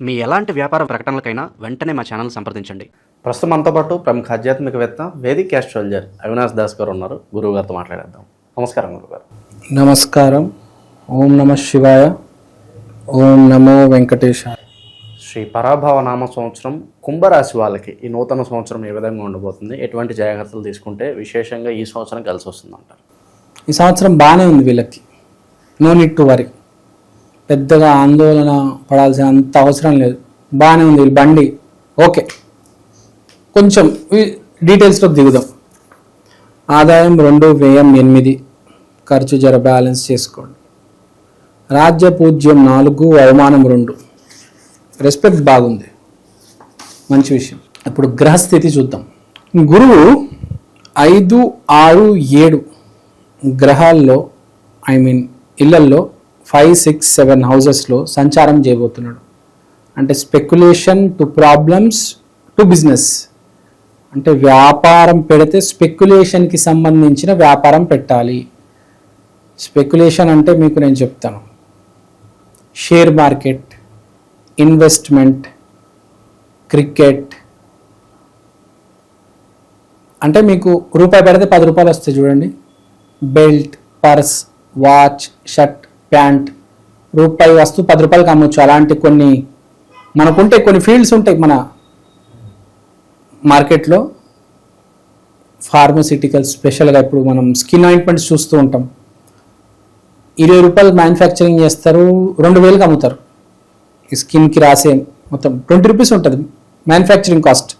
మీ ఎలాంటి వ్యాపార ప్రకటనలకైనా వెంటనే మా ఛానల్ సంప్రదించండి. ప్రస్తుతం మనతో పాటు ప్రముఖ ఆధ్యాత్మికవేత్త వేదిక్ ఆస్ట్రాలజర్ అవినాష్ దాస్ గారు ఉన్నారు. గురువు గారితో మాట్లాడేద్దాం. నమస్కారం గురుగారు. నమస్కారం. ఓం నమ శివాయ. ఓం నమో వెంకటేశాయ. శ్రీ పరాభవ నామ సంవత్సరం కుంభరాశి వాళ్ళకి ఈ నూతన సంవత్సరం ఏ విధంగా ఉండబోతుంది, ఎటువంటి జాగ్రత్తలు తీసుకుంటే విశేషంగా ఈ సంవత్సరం కలిసి వస్తుందంటారు? ఈ సంవత్సరం బాగానే ఉంది వీళ్ళకి. No need to worry. పెద్దగా ఆందోళన పడాల్సిన అంత అవసరం లేదు. బాగానే ఉంది. వీళ్ళు బండి ఓకే. కొంచెం డీటెయిల్స్లో దిగుదాం. ఆదాయం 2, వ్యయం 8, ఖర్చు జర బ్యాలెన్స్ చేసుకోండి. రాజ్య పూజ్యం 4, అవమానం 2. రెస్పెక్ట్ బాగుంది, మంచి విషయం. ఇప్పుడు గ్రహస్థితి చూద్దాం. గురువు 5, 6, 7 గ్రహాల్లో ఇళ్లల్లో 5, 6, 7 హౌజెస్లో సంచారం చేయబోతున్నాడు. అంటే speculation to problems to business. అంటే వ్యాపారం పెడితే స్పెక్యులేషన్కి సంబంధించిన వ్యాపారం పెట్టాలి. స్పెక్యులేషన్ అంటే మీకు నేను చెప్తాను. Share market, investment, cricket. అంటే మీకు రూపాయి పెడితే 10 రూపాయలు వస్తాయి చూడండి. Belt, purse, watch, shirt, pant. రూపాయి వస్తువు 10 రూపాయలకి అమ్మొచ్చు. అలాంటి కొన్ని మనకుంటే కొన్ని ఫీల్డ్స్ ఉంటాయి మన మార్కెట్లో. ఫార్మసిటికల్స్ స్పెషల్గా ఇప్పుడు మనం స్కిన్ ఆయింట్మెంట్స్ చూస్తూ ఉంటాం. 20 రూపాయలు మ్యానుఫ్యాక్చరింగ్ చేస్తారు, 2000కి అమ్ముతారు. ఈ స్కిన్కి రాసే మొత్తం 20 రూపీస్ ఉంటుంది మ్యానుఫ్యాక్చరింగ్ కాస్ట్.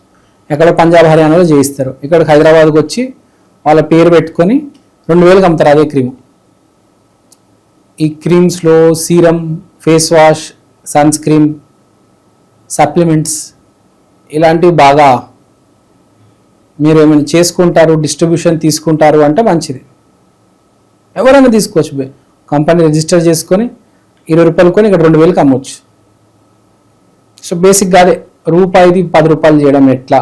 ఎక్కడో పంజాబ్ హర్యానాలో చేయిస్తారు. ఇక్కడికి హైదరాబాద్కి వచ్చి వాళ్ళ పేరు పెట్టుకొని 2000కి అమ్ముతారు అదే క్రీమ్. ఈ క్రీమ్స్లో serum, face wash, sunscreen, supplements ఇలాంటివి బాగా మీరు ఏమైనా చేసుకుంటారు, డిస్ట్రిబ్యూషన్ తీసుకుంటారు అంటే మంచిది. ఎవరైనా తీసుకోవచ్చు. కంపెనీ రిజిస్టర్ చేసుకొని 20 రూపాయలు కొని ఇక్కడ 2000కి అమ్మవచ్చు. సో బేసిక్గా అదే రూపాయిది 10 రూపాయలు చేయడం ఎట్లా,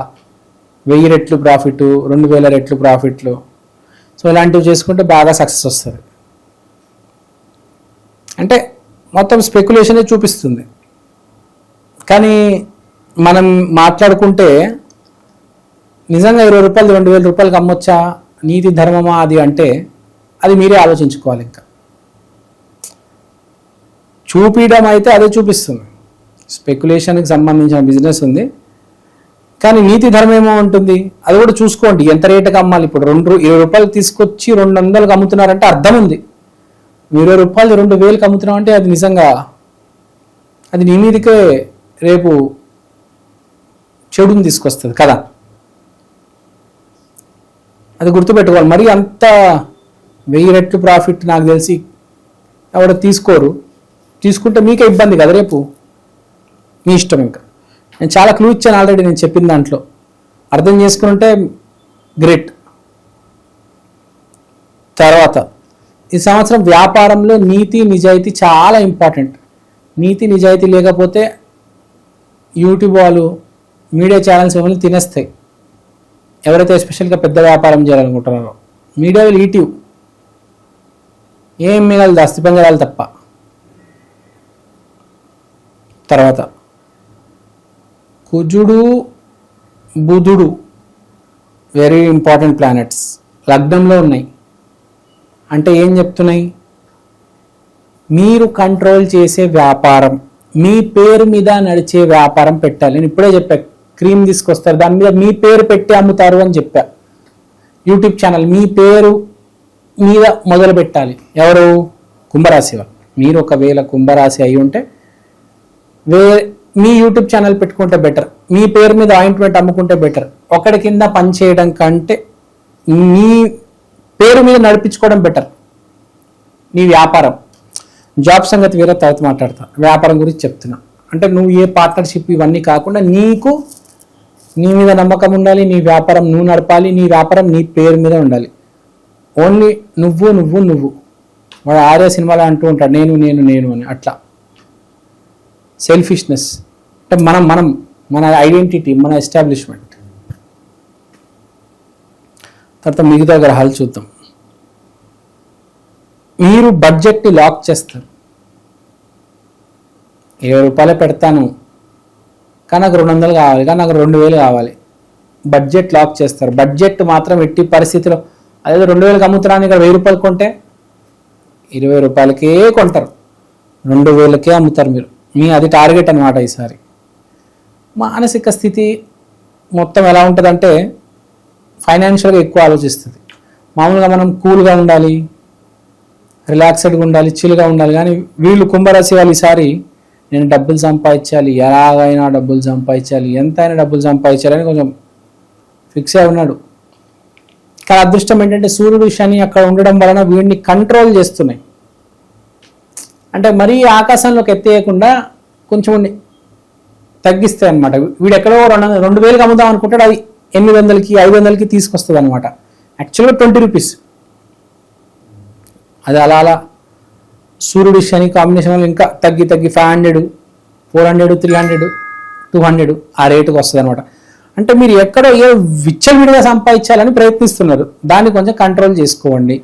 1000 రెట్లు ప్రాఫిట్, 2000 రెట్లు ప్రాఫిట్లు. సో ఇలాంటివి చేసుకుంటే బాగా సక్సెస్ వస్తుంది. అంటే మొత్తం స్పెక్యులేషనే చూపిస్తుంది. కానీ మనం మాట్లాడుకుంటే నిజంగా 20 రూపాయలు 2000 రూపాయలకి అమ్మొచ్చా, నీతి ధర్మమా అది అంటే అది మీరే ఆలోచించుకోవాలి. ఇంకా చూపించడం అయితే అదే చూపిస్తుంది. స్పెక్యులేషన్కి సంబంధించిన బిజినెస్ ఉంది, కానీ నీతి ధర్మం ఏమో ఉంటుంది. అది కూడా చూసుకోండి ఎంత రేటుకి అమ్మాలి. ఇప్పుడు 20 రూపాయలు తీసుకొచ్చి 200కి అమ్ముతున్నారంటే అర్థం ఉంది. 20 రూపాయలు 2000కి అమ్ముతున్నాం అంటే అది నిజంగా అది నీ మీదకే రేపు చెడుని తీసుకొస్తుంది కదా. అది గుర్తుపెట్టుకోవాలి. మరి అంత 1000 రెట్లు ప్రాఫిట్ నాకు తెలిసి ఎవడో తీసుకోరు. తీసుకుంటే మీకే ఇబ్బంది కదా రేపు. మీ ఇష్టం. ఇంకా నేను చాలా క్లూ ఇచ్చాను ఆల్రెడీ. నేను చెప్పిన దాంట్లో అర్థం చేసుకుంటే గ్రేట్. తర్వాత ఈ సంవత్సరం వ్యాపారంలో నీతి నిజాయితీ చాలా ఇంపార్టెంట్. నీతి నిజాయితీ లేకపోతే యూట్యూబ్ వాళ్ళు, మీడియా ఛానల్స్ ఏమైనా తినేస్తాయి. ఎవరైతే ఎస్పెషల్గా పెద్ద వ్యాపారం చేయాలనుకుంటున్నారో మీడియా విల్ ఈట్ యూ. ఏం మిగలదు, అస్థిపంజరాలు తప్ప. తర్వాత కుజుడు, బుధుడు వెరీ ఇంపార్టెంట్ ప్లానెట్స్ లగ్నంలో ఉన్నాయి. అంటే ఏం చెప్తున్నాయి? మీరు కంట్రోల్ చేసే వ్యాపారం, మీ పేరు మీద నడిచే వ్యాపారం పెట్టాలి. నేను ఇప్పుడే చెప్పా, క్రీమ్ తీసుకొస్తారు దాని మీద మీ పేరు పెట్టి అమ్ముతారు అని చెప్పా. యూట్యూబ్ ఛానల్ మీ పేరు మీద మొదలు పెట్టాలి. ఎవరు? కుంభరాశి వాళ్ళు. మీరు ఒకవేళ కుంభరాశి అయి ఉంటే మీ యూట్యూబ్ ఛానల్ పెట్టుకుంటే బెటర్. మీ పేరు మీద ఆయింట్మెంట్ అమ్ముకుంటే బెటర్. ఒకటి కింద పని చేయడం కంటే మీ పేరు మీద నడిపించుకోవడం బెటర్. నీ వ్యాపారం, జాబ్ సంగతి వేరే తర్వాత మాట్లాడతా. వ్యాపారం గురించి చెప్తున్నా. అంటే నువ్వు ఏ పార్ట్నర్షిప్ ఇవన్నీ కాకుండా నీకు నీ మీద నమ్మకం ఉండాలి. నీ వ్యాపారం నువ్వు నడపాలి. నీ వ్యాపారం నీ పేరు మీద ఉండాలి. ఓన్లీ నువ్వు నువ్వు నువ్వు. వాడు ఆర్య సినిమాలో అంటూ ఉంటాడు నేను నేను నేను అని. అట్లా సెల్ఫిష్నెస్. అంటే మన ఐడెంటిటీ, మన ఎస్టాబ్లిష్మెంట్. తర్వాత మిగతా గ్రహాలు చూద్దాం. మీరు బడ్జెట్ని లాక్ చేస్తారు. 20 రూపాయలు పెడతాను, కానీ నాకు 200 కావాలి, కానీ నాకు 2000 కావాలి. బడ్జెట్ లాక్ చేస్తారు. బడ్జెట్ మాత్రం ఎట్టి పరిస్థితిలో అదే 2000కి అమ్ముతున్నాను, ఇక్కడ 1000 రూపాయలు కొంటే 20 రూపాయలకే కొంటారు, 2000కే అమ్ముతారు మీరు. అది టార్గెట్ అనమాట. ఈసారి మానసిక స్థితి మొత్తం ఎలా ఉంటుందంటే ఫైనాన్షియల్గా ఎక్కువ ఆలోచిస్తుంది. మామూలుగా మనం కూల్గా ఉండాలి, రిలాక్స్డ్గా ఉండాలి, చిల్గా ఉండాలి. కానీ వీళ్ళు కుంభరాశి వాళ్ళు ఈసారి నేను డబ్బులు సంపాదించాలి, ఎలాగైనా డబ్బులు సంపాదించాలి, ఎంతైనా డబ్బులు సంపాదించాలి అని కొంచెం ఫిక్స్ అయి ఉన్నాడు. కానీ అదృష్టం ఏంటంటే సూర్యుడు శని అక్కడ ఉండడం వలన వీడిని కంట్రోల్ చేస్తున్నాయి. అంటే మరీ ఆకాశంలోకి ఎత్తేయకుండా కొంచెం తగ్గిస్తాయి అనమాట. వీడు ఎక్కడో 2000కి అమ్ముదాం అనుకుంటాడు, అది 800కి 500కి తీసుకొస్తుంది అనమాట. యాక్చువల్గా 20 రూపీస్. అది అలా అలా సూర్యుడు శని కాంబినేషన్ వల్ల ఇంకా తగ్గి 500, 400, 300, 200 ఆ రేటుకి వస్తుంది అనమాట. అంటే మీరు ఎక్కడో ఏ విచ్చలవిడిగా సంపాదించాలని ప్రయత్నిస్తున్నారు, దాన్ని కొంచెం కంట్రోల్ చేసుకోండి.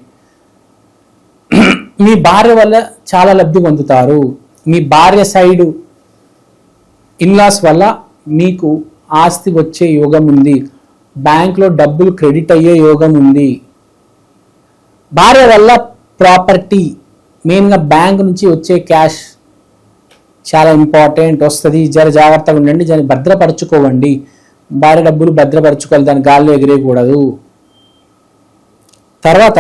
మీ భార్య వల్ల చాలా లబ్ధి పొందుతారు. మీ భార్య సైడు ఇన్లాస్ వల్ల మీకు ఆస్తి వచ్చే యోగం ఉంది. బ్యాంక్లో డబ్బులు క్రెడిట్ అయ్యే యోగం ఉంది. భార్య వల్ల ప్రాపర్టీ, మెయిన్గా బ్యాంక్ నుంచి వచ్చే క్యాష్ చాలా ఇంపార్టెంట్ వస్తుంది. జాగ్రత్తగా ఉండండి, దాన్ని భద్రపరచుకోవండి. భార్య డబ్బులు భద్రపరచుకోవాలి, దాని గాల్లో ఎగిరేయకూడదు. తర్వాత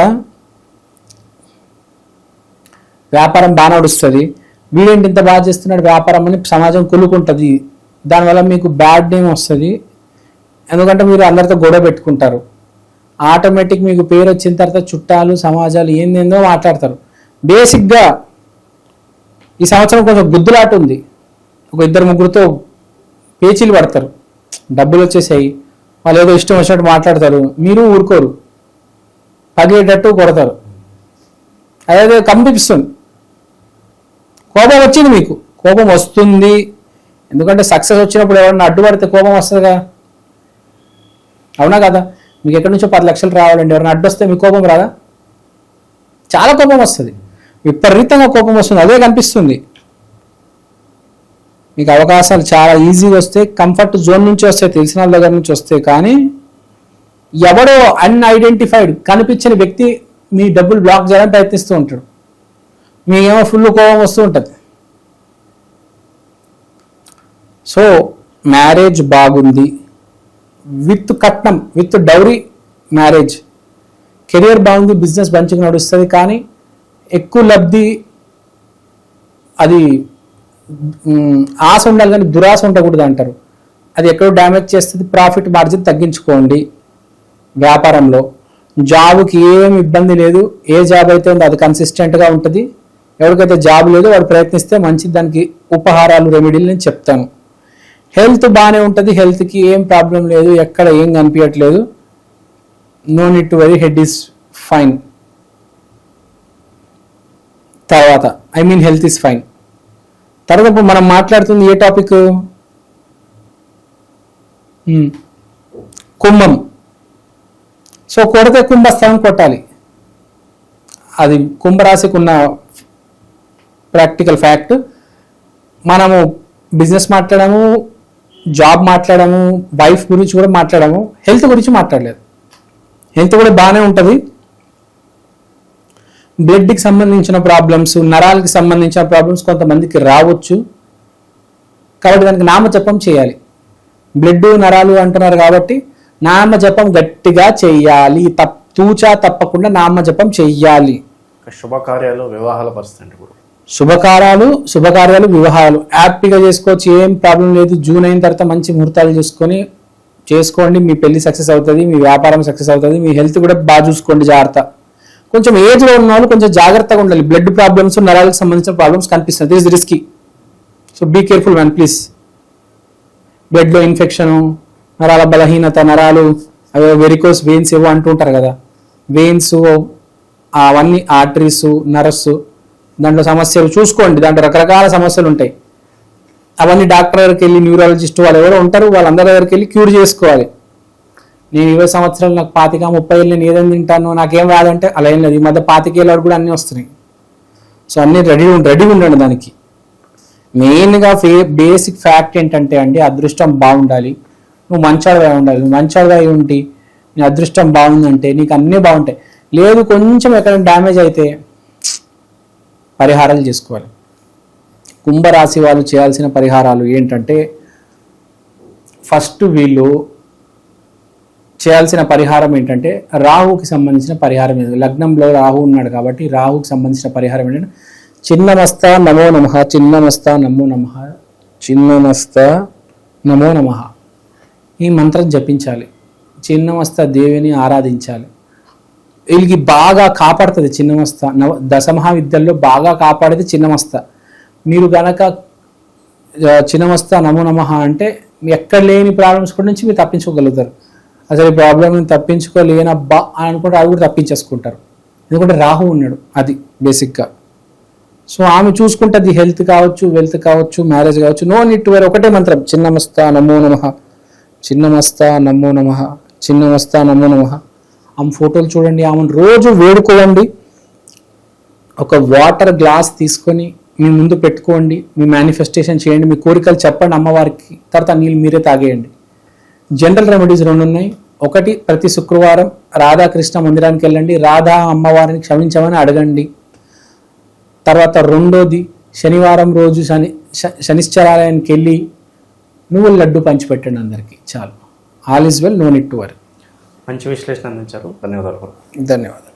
వ్యాపారం బాగా నడుస్తుంది. వీడేంటి ఇంత బాగా చేస్తున్నాడు వ్యాపారం అని సమాజం కులుకుంటుంది. దానివల్ల మీకు బ్యాడ్ నేమ్ వస్తుంది. ఎందుకంటే మీరు అందరితో గొడవ పెట్టుకుంటారు. ఆటోమేటిక్ మీకు పేరు వచ్చిన తర్వాత చుట్టాలు సమాజాలు ఏందేందో మాట్లాడతారు. బేసిక్గా ఈ సంవత్సరం కొంచెం గుద్దులాట ఉంది. ఒక 2-3తో పేచీలు పడతారు. డబ్బులు వచ్చేసాయి, వాళ్ళు ఏదో ఇష్టం వచ్చినట్టు మాట్లాడతారు, మీరు ఊరుకోరు, పగిలేటట్టు కొడతారు. అదే కంపిస్తుంది. కోపం వచ్చింది, మీకు కోపం వస్తుంది. ఎందుకంటే సక్సెస్ వచ్చినప్పుడు ఎవరన్నా అడ్డుపడితే కోపం వస్తుందిగా, అవునా కదా? మీకు ఎక్కడి నుంచో 10 లక్షలు రావాలండి, ఎవరైనా అడ్డు వస్తే మీకు కోపం రాదా? చాలా కోపం వస్తుంది, విపరీతంగా కోపం వస్తుంది. అదే కనిపిస్తుంది. మీకు అవకాశాలు చాలా ఈజీగా వస్తాయి, కంఫర్ట్ జోన్ నుంచి వస్తాయి, తెలిసిన వాళ్ళ దగ్గర నుంచి వస్తాయి. కానీ ఎవడో అన్ఐడెంటిఫైడ్ కనిపించని వ్యక్తి మీ డబ్బులు బ్లాక్ చేయాలని ప్రయత్నిస్తూ ఉంటాడు. మీకేమో ఫుల్ కోపం వస్తూ ఉంటుంది. సో మ్యారేజ్ బాగుంది, విత్ కట్నం, విత్ డౌరీ మ్యారేజ్. కెరియర్ బాగుంది, బిజినెస్ మంచిగా నడుస్తుంది. కానీ ఎక్కువ లబ్ధి, అది ఆశ ఉండాలి కానీ దురాశ ఉండకూడదు అంటారు. అది ఎక్కడో డ్యామేజ్ చేస్తుంది. ప్రాఫిట్ మార్జిన్ తగ్గించుకోండి. వ్యాపారంలో జాబ్కి ఏం ఇబ్బంది లేదు. ఏ జాబ్ అయితే ఉందో అది కన్సిస్టెంట్గా ఉంటుంది. ఎవరికైతే జాబ్ లేదో వాడు ప్రయత్నిస్తే మంచిది. దానికి ఉపహారాలు, రెమెడీలు నేను చెప్తాను. హెల్త్ బాగానే ఉంటుంది, హెల్త్కి ఏం ప్రాబ్లం లేదు, ఎక్కడ ఏం కనిపించట్లేదు. No need to worry, head is fine. తర్వాత హెల్త్ ఈస్ ఫైన్. తర్వాత ఇప్పుడు మనం మాట్లాడుతుంది ఏ టాపిక్? కుంభం. సో కొడితే కుంభస్థలం కొట్టాలి. అది కుంభరాశికి ఉన్న ప్రాక్టికల్ ఫ్యాక్ట్. మనము బిజినెస్ మాట్లాడాము, జాబ్ మాట్లాడాము, వైఫ్ గురించి కూడా మాట్లాడాము, హెల్త్ గురించి మాట్లాడలేదు. హెల్త్ కూడా బాగానే ఉంటుంది. బ్లడ్కి సంబంధించిన ప్రాబ్లమ్స్, నరాలకి సంబంధించిన ప్రాబ్లమ్స్ కొంతమందికి రావచ్చు. కాబట్టి దానికి నామజపం చేయాలి. బ్లడ్, నరాలు అంటున్నారు కాబట్టి నామజపం గట్టిగా చెయ్యాలి. తూచా తప్పకుండా నామజపం చెయ్యాలి. శుభకార్యాలు, వివాహాల పరిస్థితి అంటే కూడా శుభకార్యాలు, వివాహాలు హ్యాపీగా చేసుకోవచ్చు. ఏం ప్రాబ్లం లేదు. జూన్ అయిన తర్వాత మంచి ముహూర్తాలు చేసుకోండి. మీ పెళ్లి సక్సెస్ అవుతుంది, మీ వ్యాపారం సక్సెస్ అవుతుంది. మీ హెల్త్ కూడా బాగా చూసుకోండి, జాగ్రత్త. కొంచెం ఏజ్లో ఉన్న వాళ్ళు కొంచెం జాగ్రత్తగా ఉండాలి. బ్లడ్ ప్రాబ్లమ్స్, నరాలకు సంబంధించిన ప్రాబ్లమ్స్ కనిపిస్తుంది. This is risky. So be careful man please. బ్లడ్లో ఇన్ఫెక్షను, నరాల బలహీనత, నరాలు అవి వెరికోస్ వెయిన్స్ ఏవో అంటుంటారు కదా, వెయిన్స్ అవన్నీ, ఆర్టరీస్, నర్వ్స్, దాంట్లో సమస్యలు చూసుకోండి. దాంట్లో రకరకాల సమస్యలు ఉంటాయి. అవన్నీ డాక్టర్ దగ్గరికి వెళ్ళి, న్యూరాలజిస్ట్ వాళ్ళు ఎవరో ఉంటారు, వాళ్ళందరి దగ్గరికి వెళ్ళి క్యూర్ చేసుకోవాలి. నేను 20 సంవత్సరాలు, నాకు 25-30 ఏళ్ళు, నేను ఏదైనా తింటాను, నాకేం రాదంటే అలా ఏం లేదు. ఈ మధ్య 25 ఏళ్ళ వరకు కూడా అన్నీ వస్తున్నాయి. సో అన్నీ రెడీగా ఉండండి దానికి. మెయిన్గా బేసిక్ ఫ్యాక్ట్ ఏంటంటే అండి, అదృష్టం బాగుండాలి. నువ్వు మంచాడుగా ఉండాలి. నువ్వు మంచాడుగా అయి ఉండి నీ అదృష్టం బాగుందంటే నీకు అన్నీ బాగుంటాయి. లేదు కొంచెం ఎక్కడైనా డ్యామేజ్ అయితే పరిహారాలు చేసుకోవాలి. కుంభరాశి వాళ్ళు చేయాల్సిన పరిహారాలు ఏంటంటే, ఫస్ట్ వీళ్ళు చేయాల్సిన పరిహారం ఏంటంటే రాహుకి సంబంధించిన పరిహారం ఏది. లగ్నంలో రాహు ఉన్నాడు కాబట్టి రాహుకి సంబంధించిన పరిహారం ఏంటంటే చిన్నమస్త నమో నమః, చిన్నమస్త నమో నమః, చిన్నమస్త నమో నమః ఈ మంత్రం జపించాలి. చిన్నమస్త దేవిని ఆరాధించాలి. వీళ్ళకి బాగా కాపాడుతుంది చిన్నమస్త. దశమహావిద్యల్లో బాగా కాపాడేది చిన్నమస్త. మీరు గనక చిన్నమస్త నమో నమః అంటే ఎక్కడ లేని ప్రాబ్లమ్స్ కూడా నుంచి మీరు తప్పించుకోగలుగుతారు. అసలు ఈ ప్రాబ్లమ్ని తప్పించుకోలేనబ్బా అని అనుకుంటే అవి కూడా తప్పించేసుకుంటారు. ఎందుకంటే రాహు ఉన్నాడు, అది బేసిక్గా. సో ఆమె చూసుకుంటుంది, హెల్త్ కావచ్చు, వెల్త్ కావచ్చు, మ్యారేజ్ కావచ్చు. నో నీట్ టు వేర్, ఒకటే మంత్రం చిన్నమస్త నమో నమః, చిన్నమస్త నమో నమః, చిన్నమస్త నమో నమః. ఆమె ఫోటోలు చూడండి, ఆమెను రోజు వేడుకోవండి. ఒక వాటర్ గ్లాస్ తీసుకొని మీ ముందు పెట్టుకోండి, మీ మేనిఫెస్టేషన్ చేయండి, మీ కోరికలు చెప్పండి అమ్మవారికి, తర్వాత నీళ్ళు మీరే తాగేయండి. జనరల్ రెమెడీస్ 2 ఉన్నాయి. ఒకటి, ప్రతి శుక్రవారం రాధాకృష్ణ మందిరానికి వెళ్ళండి, రాధా అమ్మవారిని క్షమించమని అడగండి. తర్వాత రెండోది, శనివారం రోజు శనిశ్చరాలయానికి వెళ్ళి నువ్వుల లడ్డు పంచిపెట్టండి అందరికీ, చాలు. All is well, no need to worry. మంచి విశ్లేషణ అందించారు. ధన్యవాదాలు. ధన్యవాదాలు.